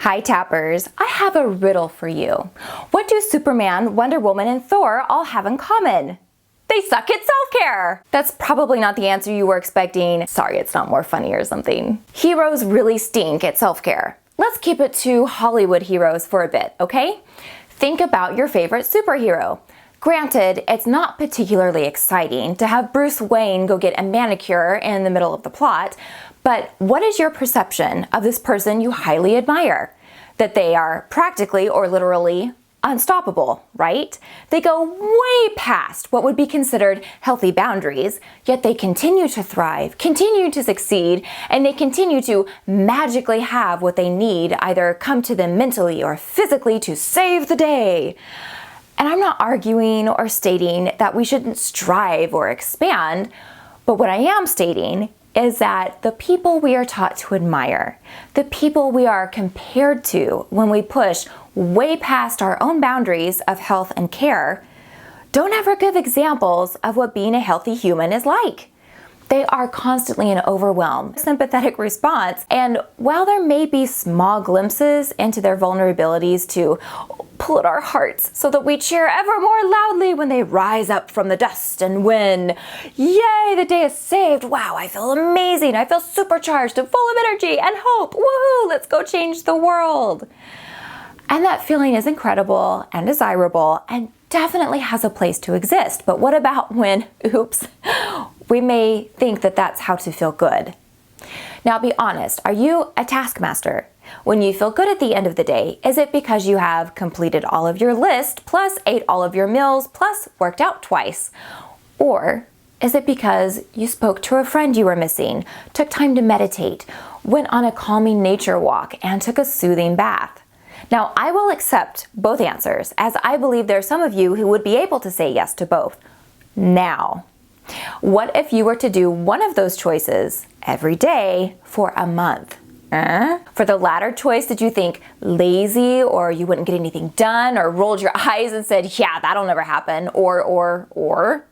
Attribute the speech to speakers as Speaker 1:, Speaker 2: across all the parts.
Speaker 1: Hi Tappers, I have a riddle for you. What do Superman, Wonder Woman, and Thor all have in common? They suck at self-care! That's probably not the answer you were expecting. Sorry, it's not more funny or something. Heroes really stink at self-care. Let's keep it to Hollywood heroes for a bit, okay? Think about your favorite superhero. Granted, it's not particularly exciting to have Bruce Wayne go get a manicure in the middle of the plot, but what is your perception of this person you highly admire? That they are practically or literally unstoppable, right? They go way past what would be considered healthy boundaries, yet they continue to thrive, continue to succeed, and they continue to magically have what they need either come to them mentally or physically to save the day. And I'm not arguing or stating that we shouldn't strive or expand, but what I am stating is that the people we are taught to admire, the people we are compared to when we push way past our own boundaries of health and care, don't ever give examples of what being a healthy human is like. They are constantly an overwhelmed, sympathetic response, and while there may be small glimpses into their vulnerabilities to pull at our hearts so that we cheer ever more loudly when they rise up from the dust and win, yay, the day is saved, wow, I feel amazing, I feel supercharged and full of energy and hope, woohoo, let's go change the world. And that feeling is incredible and desirable and definitely has a place to exist. But what about when, oops, we may think that that's how to feel good? Now be honest, are you a taskmaster? When you feel good at the end of the day, is it because you have completed all of your list, plus ate all of your meals, plus worked out twice? Or is it because you spoke to a friend you were missing, took time to meditate, went on a calming nature walk, and took a soothing bath? Now, I will accept both answers, as I believe there are some of you who would be able to say yes to both. Now, what if you were to do one of those choices every day for a month? For the latter choice, did you think lazy, or you wouldn't get anything done, or rolled your eyes and said, yeah, that'll never happen, or?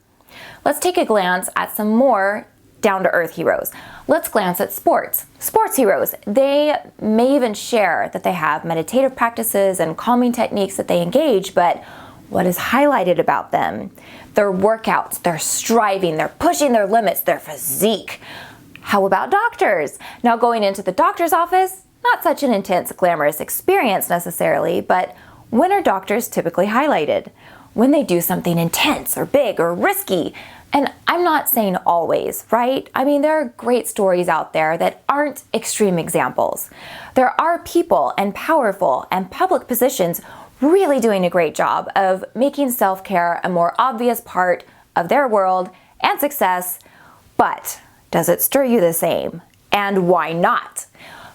Speaker 1: Let's take a glance at some more down-to-earth heroes. Let's glance at sports. Sports heroes, they may even share that they have meditative practices and calming techniques that they engage, but what is highlighted about them? Their workouts, their striving, they're pushing their limits, their physique. How about doctors? Now going into the doctor's office, not such an intense, glamorous experience necessarily, but when are doctors typically highlighted? When they do something intense or big or risky. And I'm not saying always, right? I mean, there are great stories out there that aren't extreme examples. There are people and powerful and public positions really doing a great job of making self-care a more obvious part of their world and success, but does it stir you the same? And why not?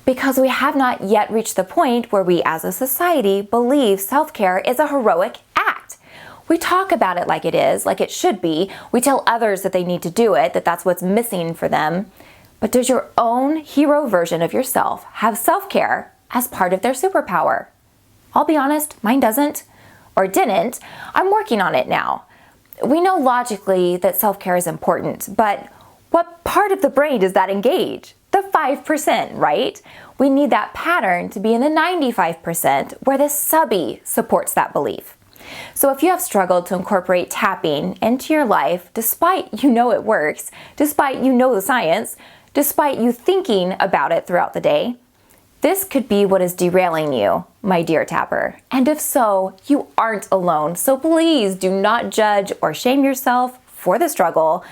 Speaker 1: Because we have not yet reached the point where we as a society believe self-care is a heroic act. We talk about it like it is, like it should be. We tell others that they need to do it, that that's what's missing for them. But does your own hero version of yourself have self-care as part of their superpower? I'll be honest, mine doesn't, or didn't. I'm working on it now. We know logically that self-care is important, but what part of the brain does that engage? The 5%, right? We need that pattern to be in the 95% where the subby supports that belief. So if you have struggled to incorporate tapping into your life, despite you know it works, despite you know the science, despite you thinking about it throughout the day, this could be what is derailing you, my dear tapper. And if so, you aren't alone. So please do not judge or shame yourself for the struggle.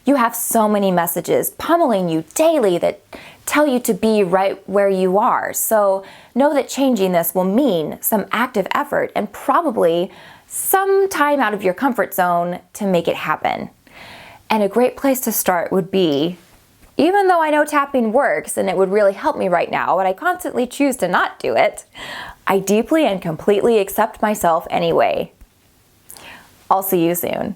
Speaker 1: You have so many messages pummeling you daily that tell you to be right where you are. So know that changing this will mean some active effort and probably some time out of your comfort zone to make it happen. And a great place to start would be, even though I know tapping works and it would really help me right now, but I constantly choose to not do it, I deeply and completely accept myself anyway. I'll see you soon.